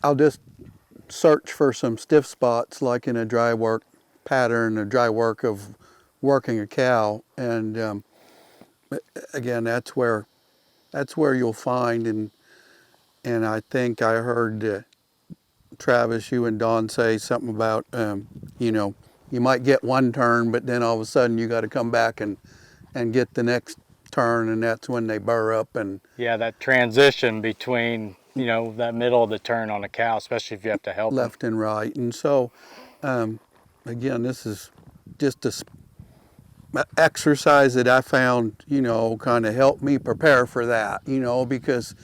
I'll just search for some stiff spots, like in a dry work pattern, a dry work of working a cow, and again, that's where you'll find. And I think I heard Travis, you and Don say something about you know, you might get one turn, but then all of a sudden you got to come back and get the next turn, and that's when they burr up. And yeah, that transition between, you know, that middle of the turn on a cow, especially if you have to help left them. and right. And so again, this is just a exercise that I found, you know, kind of helped me prepare for that, you know, because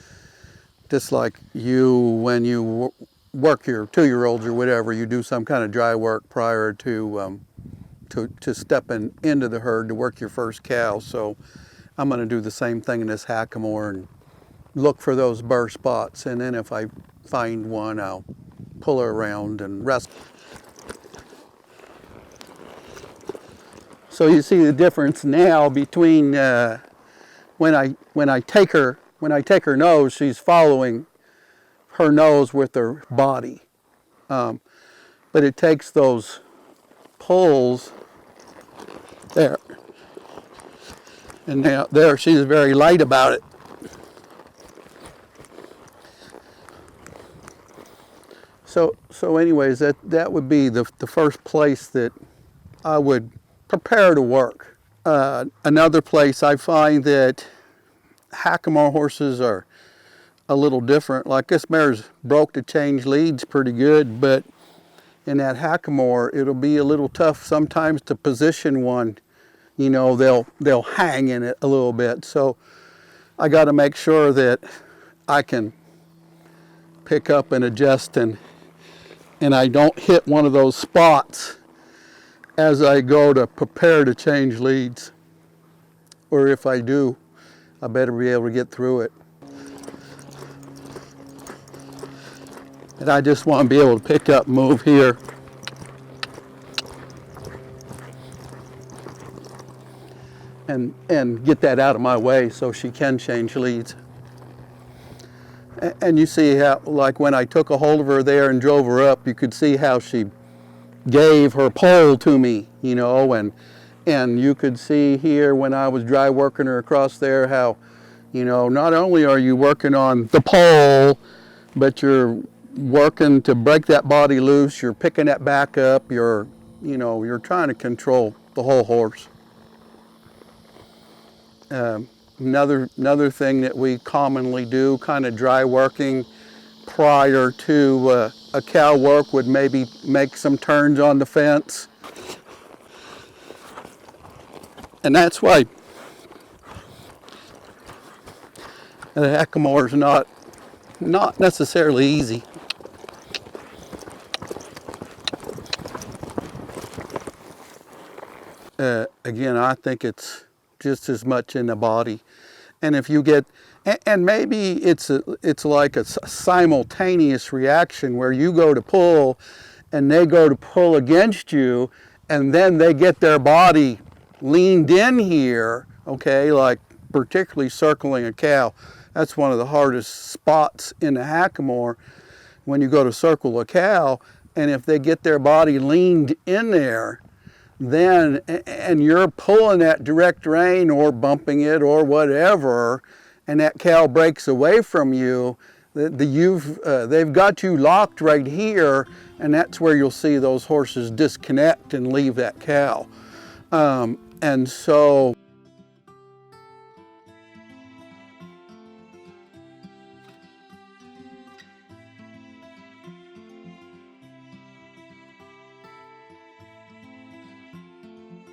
just like you, when you work your 2-year-olds or whatever, you do some kind of dry work prior to stepping into the herd to work your first cow. So I'm going to do the same thing in this hackamore and look for those burr spots, and then if I find one, I'll pull her around and rest. So you see the difference now between when I take her nose, she's following her nose with her body, but it takes those pulls there, and now there she's very light about it. So anyways, that would be the first place that I would prepare to work. Another place I find that hackamore horses are a little different. Like this mare's broke to change leads pretty good, but in that hackamore, it'll be a little tough sometimes to position one. You know, they'll hang in it a little bit. So I got to make sure that I can pick up and adjust, and I don't hit one of those spots as I go to prepare to change leads. Or if I do, I better be able to get through it. And I just want to be able to pick up and move here. And get that out of my way so she can change leads. And you see how, like when I took a hold of her there and drove her up, you could see how she gave her pole to me, you know, and you could see here when I was dry working her across there how, you know, not only are you working on the pole, but you're working to break that body loose, you're picking that back up, you're trying to control the whole horse. Another thing that we commonly do, kind of dry working prior to a cow work, would maybe make some turns on the fence. And that's why the hackamore is not necessarily easy. Again, I think it's just as much in the body. And if you get, and maybe it's like a simultaneous reaction where you go to pull and they go to pull against you, and then they get their body leaned in here, okay, like particularly circling a cow. That's one of the hardest spots in the hackamore when you go to circle a cow, and if they get their body leaned in there, then, and you're pulling that direct rein or bumping it or whatever, and that cow breaks away from you, they've got you locked right here, and that's where you'll see those horses disconnect and leave that cow. And so